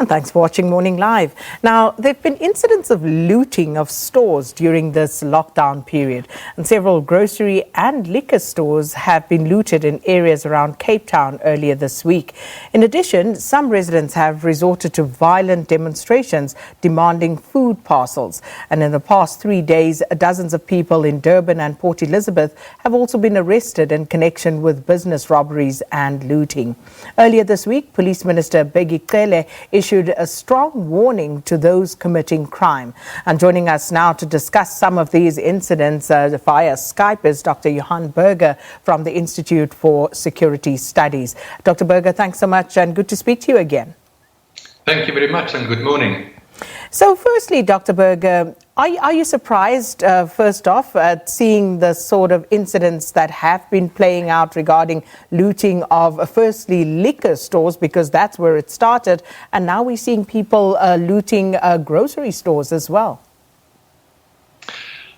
And thanks for watching Morning Live. Now, there have been incidents of looting of stores during this lockdown period, and several grocery and liquor stores have been looted in areas around Cape Town earlier this week. In addition, some residents have resorted to violent demonstrations demanding food parcels. And in the past 3 days, dozens of people in Durban and Port Elizabeth have also been arrested in connection with business robberies and looting. Earlier this week, Police Minister Bheki Cele issued a strong warning to those committing crime. And joining us now to discuss some of these incidents via Skype is Dr. Johan Burger from the Institute for Security Studies. Dr. Burger, thanks so much and good to speak to you again. Thank you very much and good morning. So firstly, Dr. Burger, are you surprised, first off, at seeing the sort of incidents that have been playing out regarding looting of, firstly, liquor stores, because that's where it started, and now we're seeing people looting grocery stores as well?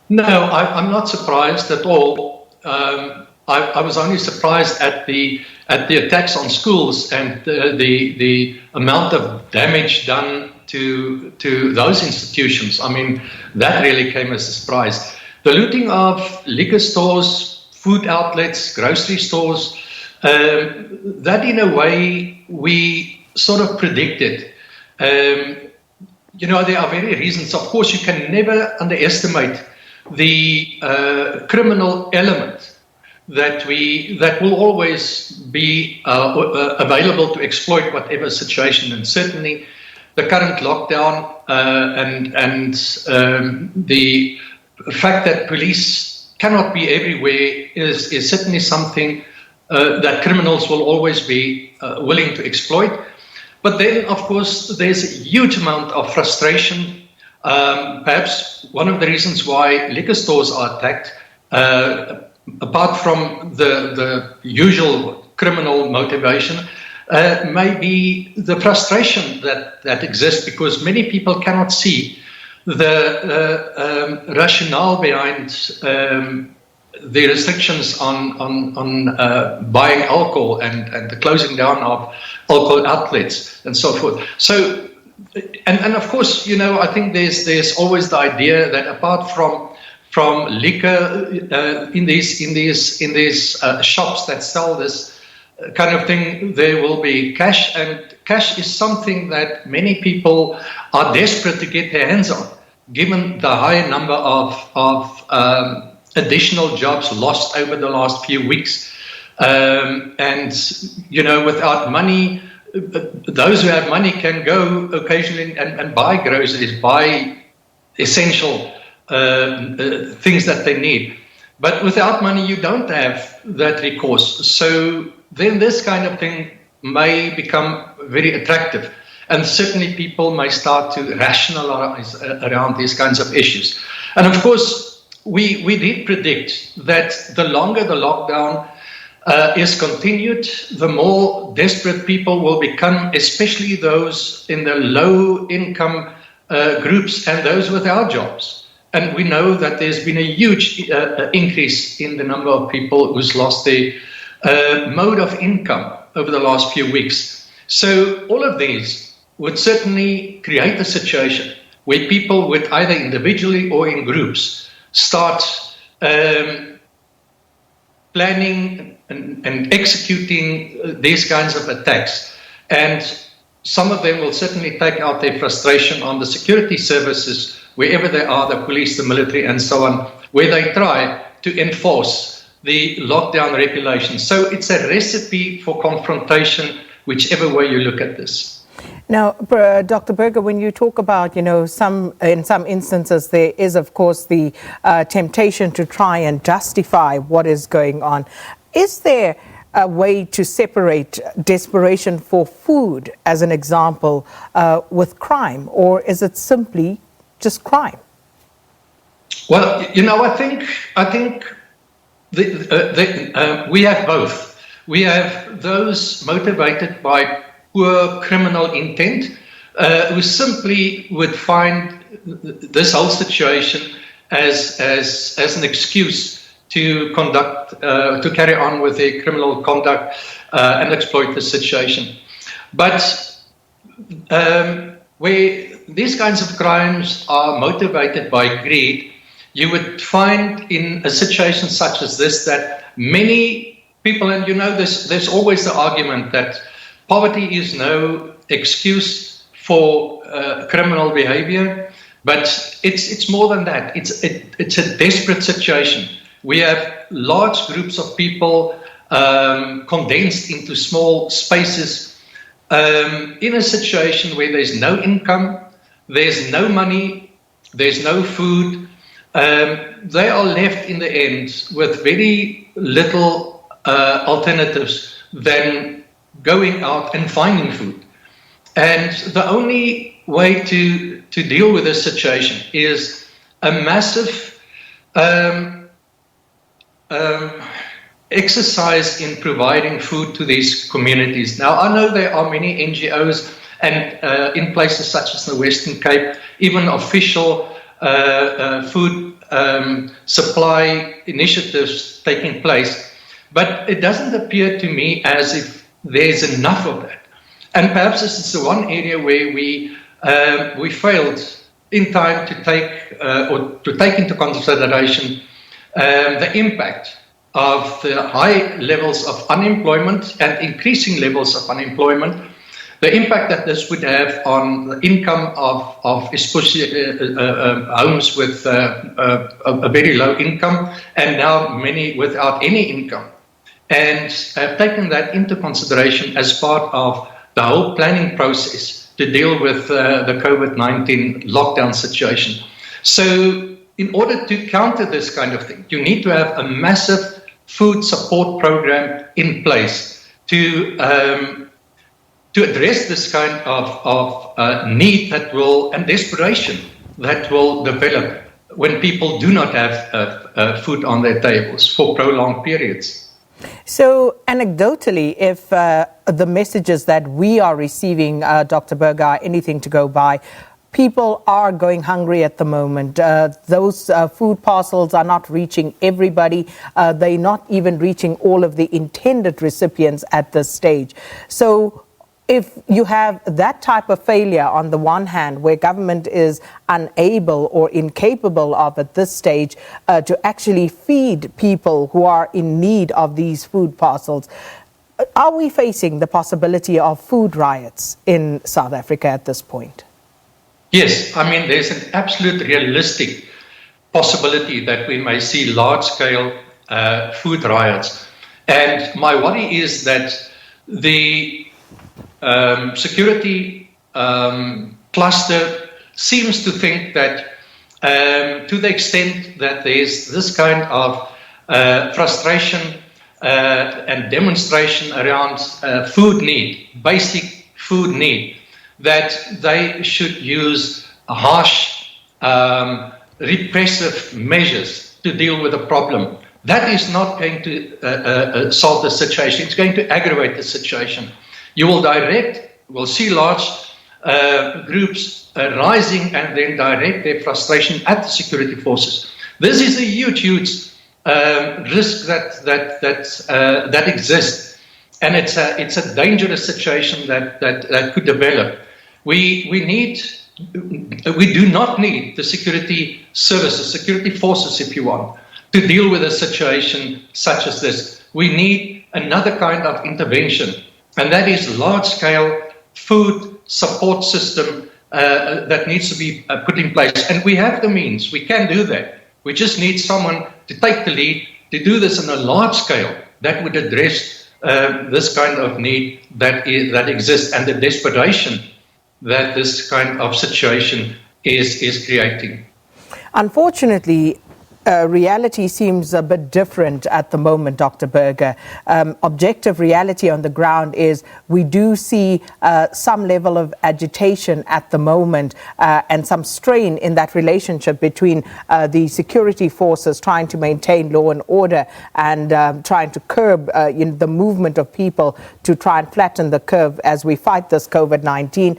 No, I'm not surprised at all. I was only surprised at the attacks on schools and the amount of damage done to those institutions. I mean, that really came as a surprise. The looting of liquor stores, food outlets, grocery stores, that in a way we sort of predicted. You know, there are various reasons. Of course, you can never underestimate the criminal element that will always be available to exploit whatever situation, and certainly the current lockdown and the fact that police cannot be everywhere is certainly something that criminals will always be willing to exploit. But then, of course, there's a huge amount of frustration. Perhaps one of the reasons why liquor stores are attacked, apart from the usual criminal motivation, may be the frustration that exists because many people cannot see the rationale behind the restrictions on buying alcohol and the closing down of alcohol outlets and so forth. So, and of course, you know, I think there's always the idea that apart from liquor in these shops that sell this kind of thing, there will be cash, and cash is something that many people are desperate to get their hands on, given the high number of additional jobs lost over the last few weeks. And, you know, without money, those who have money can go occasionally and buy groceries, buy essential things that they need. But without money, you don't have that recourse. So then this kind of thing may become very attractive. And certainly people may start to rationalize around these kinds of issues. And of course, we did predict that the longer the lockdown is continued, the more desperate people will become, especially those in the low income groups and those without jobs. And we know that there's been a huge increase in the number of people who's lost their mode of income over the last few weeks. So all of these would certainly create a situation where people would either individually or in groups start planning and executing these kinds of attacks. And some of them will certainly take out their frustration on the security services, wherever they are, the police, the military, and so on, where they try to enforce the lockdown regulations. So it's a recipe for confrontation, whichever way you look at this. Now, Dr. Burger, when you talk about, you know, in some instances, there is, of course, the temptation to try and justify what is going on. Is there a way to separate desperation for food, as an example, with crime, or is it simply just crime? Well, you know, I think we have both. We have those motivated by poor criminal intent who simply would find this whole situation as an excuse to carry on with their criminal conduct and exploit the situation. But where these kinds of crimes are motivated by greed, you would find in a situation such as this that many people, and there's always the argument that poverty is no excuse for criminal behavior, but it's more than that. It's a desperate situation. We have large groups of people condensed into small spaces in a situation where there's no income, there's no money, there's no food. They are left in the end with very little alternatives than going out and finding food. And the only way to deal with this situation is a massive exercise in providing food to these communities. Now, I know there are many NGOs and in places such as the Western Cape, even official food supply initiatives taking place. But it doesn't appear to me as if there's enough of that. And perhaps this is the one area where we failed in time to take into consideration the impact of the high levels of unemployment and increasing levels of unemployment, the impact that this would have on the income of especially homes with a very low income, and now many without any income. And taking that into consideration as part of the whole planning process to deal with the COVID-19 lockdown situation. So in order to counter this kind of thing, you need to have a massive food support program in place to address this kind of need and desperation that will develop when people do not have food on their tables for prolonged periods. So anecdotally, if the messages that we are receiving, Dr. Burger, are anything to go by, people are going hungry at the moment. Those food parcels are not reaching everybody. They're not even reaching all of the intended recipients at this stage. So if you have that type of failure on the one hand, where government is unable or incapable of at this stage to actually feed people who are in need of these food parcels, are we facing the possibility of food riots in South Africa at this point? Yes, I mean, there's an absolute realistic possibility that we may see large-scale food riots. And my worry is that the security cluster seems to think that to the extent that there's this kind of frustration and demonstration around food need, basic food need, that they should use harsh repressive measures to deal with the problem. That is not going to solve the situation. It's going to aggravate the situation. You will see large groups rising and then direct their frustration at the security forces. This is a huge risk that exists, and it's a dangerous situation that could develop. We do not need the security services, security forces, if you want, to deal with a situation such as this. We need another kind of intervention. And that is large-scale food support system that needs to be put in place. And we have the means. We can do that. We just need someone to take the lead to do this on a large scale that would address this kind of need that exists and the desperation that this kind of situation is creating. Unfortunately, reality seems a bit different at the moment, Dr. Burger. Objective reality on the ground is we do see some level of agitation at the moment and some strain in that relationship between the security forces trying to maintain law and order and trying to curb the movement of people to try and flatten the curve as we fight this COVID-19.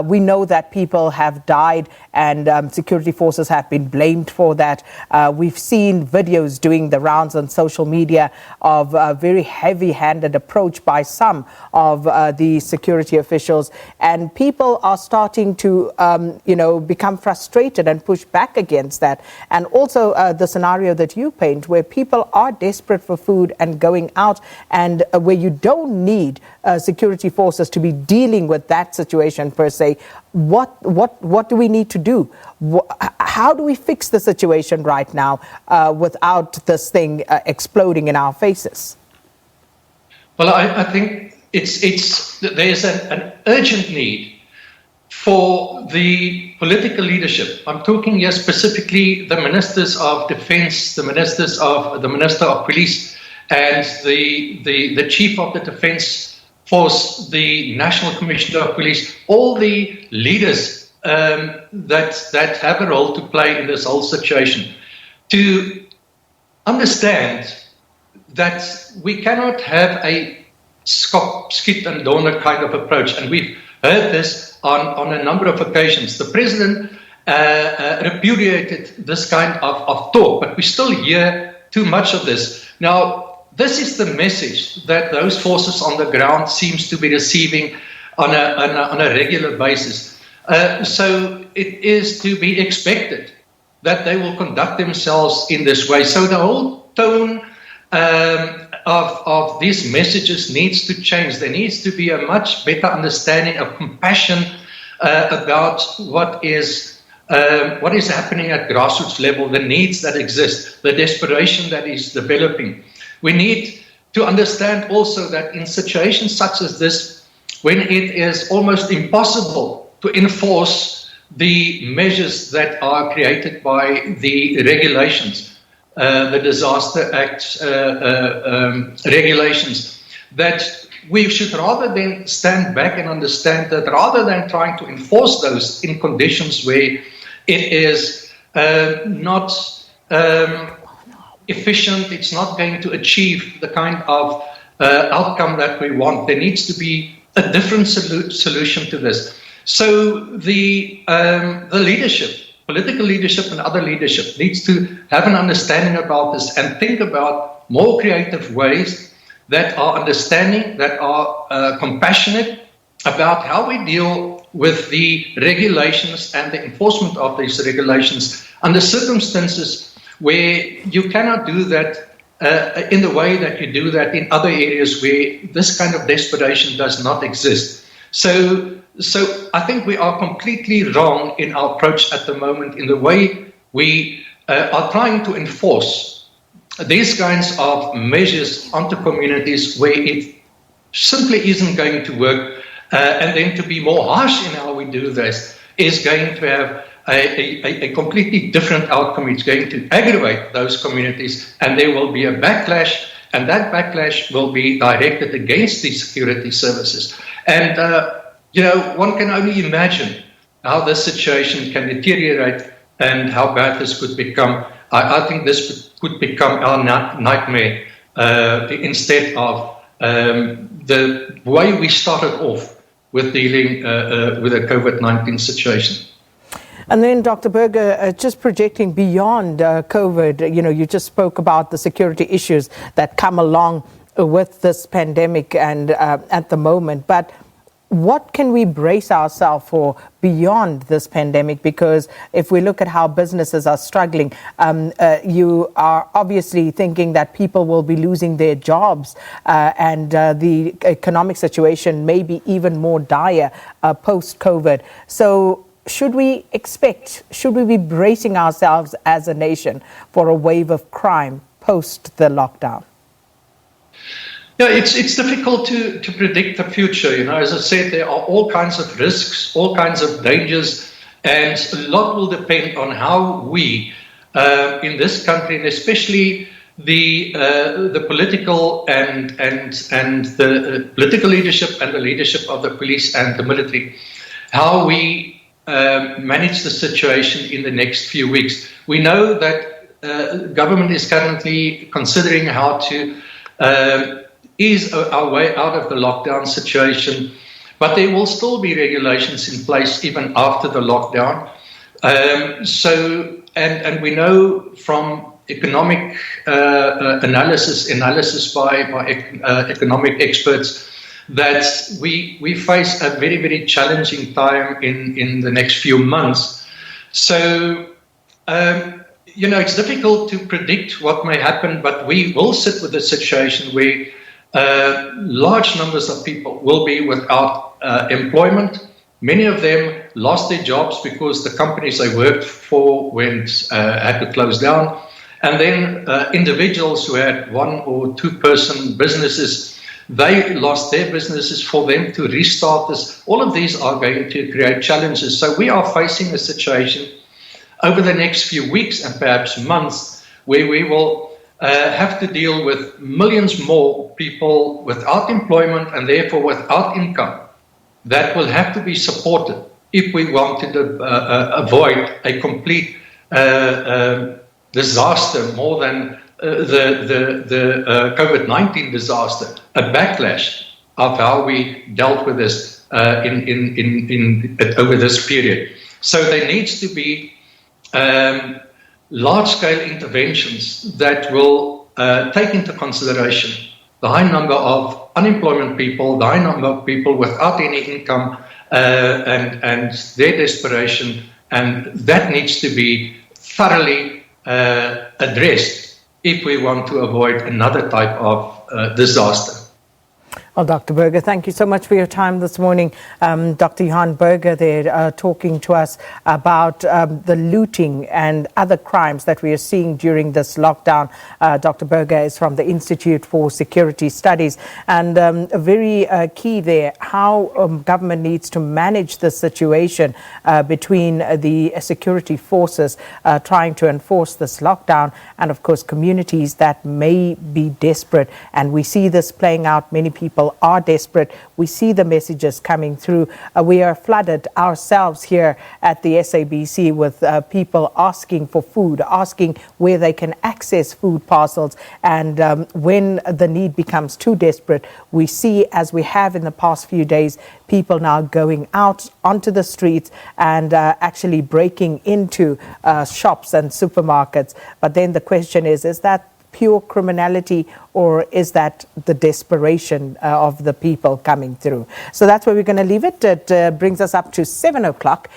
We know that people have died and security forces have been blamed for that. We've we've seen videos doing the rounds on social media of a very heavy-handed approach by some of the security officials, and people are starting to, become frustrated and push back against that. And also the scenario that you paint, where people are desperate for food and going out, and where you don't need security forces to be dealing with that situation per se. What do we need to do? How do we fix the situation right now without this thing exploding in our faces? Well, I think there's an urgent need for the political leadership. I'm talking here specifically the ministers of defense, the minister of police, and the chief of the defense force, the national commissioner of police, all the leaders that have a role to play in this whole situation, to understand that we cannot have a skip and donor kind of approach. And we've heard this on a number of occasions. The president repudiated this kind of talk, but we still hear too much of this. Now, this is the message that those forces on the ground seems to be receiving on a regular basis. So it is to be expected that they will conduct themselves in this way. So the whole tone of these messages needs to change. There needs to be a much better understanding of compassion about what is happening at grassroots level, the needs that exist, the desperation that is developing. We need to understand also that in situations such as this, when it is almost impossible to enforce the measures that are created by the regulations, the Disaster Act regulations, that we should rather than stand back and understand that rather than trying to enforce those in conditions where it is not efficient, it's not going to achieve the kind of outcome that we want. There needs to be a different solution to this. So the leadership, political leadership and other leadership, needs to have an understanding about this and think about more creative ways that are understanding, that are compassionate about how we deal with the regulations and the enforcement of these regulations under circumstances where you cannot do that in the way that you do that in other areas where this kind of desperation does not exist. So I think we are completely wrong in our approach at the moment in the way we are trying to enforce these kinds of measures onto communities where it simply isn't going to work. And then to be more harsh in how we do this is going to have a completely different outcome. It's going to aggravate those communities, and there will be a backlash, and that backlash will be directed against these security services. And, one can only imagine how this situation can deteriorate and how bad this could become. I think this could become our nightmare instead of the way we started off with dealing with the COVID-19 situation. And then, Dr. Burger, just projecting beyond COVID, you just spoke about the security issues that come along with this pandemic and at the moment. But what can we brace ourselves for beyond this pandemic? Because if we look at how businesses are struggling, you are obviously thinking that people will be losing their jobs and the economic situation may be even more dire post-COVID. So should we be bracing ourselves as a nation for a wave of crime post the lockdown? Yeah, it's difficult to predict the future. As I said, there are all kinds of risks, all kinds of dangers, and a lot will depend on how we, in this country, and especially the political and the political leadership and the leadership of the police and the military, how we manage the situation in the next few weeks. We know that government is currently considering how to ease our way out of the lockdown situation, but there will still be regulations in place even after the lockdown. And we know from economic analysis by economic experts that we face a very, very challenging time in the next few months. So, it's difficult to predict what may happen, but we will sit with a situation where large numbers of people will be without employment. Many of them lost their jobs because the companies they worked for had to close down. And then individuals who had 1 or 2 person businesses, they lost their businesses. For them to restart this, all of these are going to create challenges. So we are facing a situation over the next few weeks and perhaps months where we will have to deal with millions more people without employment and therefore without income that will have to be supported if we want to avoid a complete disaster more than the COVID-19 disaster, a backlash of how we dealt with this over this period. So there needs to be large-scale interventions that will take into consideration the high number of unemployment people, the high number of people without any income, and their desperation, and that needs to be thoroughly addressed if we want to avoid another type of disaster. Well, Dr. Burger, thank you so much for your time this morning. Dr. Johan Burger there talking to us about the looting and other crimes that we are seeing during this lockdown. Dr. Burger is from the Institute for Security Studies, and very key there, how government needs to manage the situation between the security forces trying to enforce this lockdown and, of course, communities that may be desperate. And we see this playing out. Many people are desperate. We see the messages coming through. We are flooded ourselves here at the SABC with people asking for food, asking where they can access food parcels. And when the need becomes too desperate, we see, as we have in the past few days, people now going out onto the streets and actually breaking into shops and supermarkets. But then the question is that pure criminality, or is that the desperation of the people coming through? So that's where we're going to leave it. It brings us up to 7 o'clock.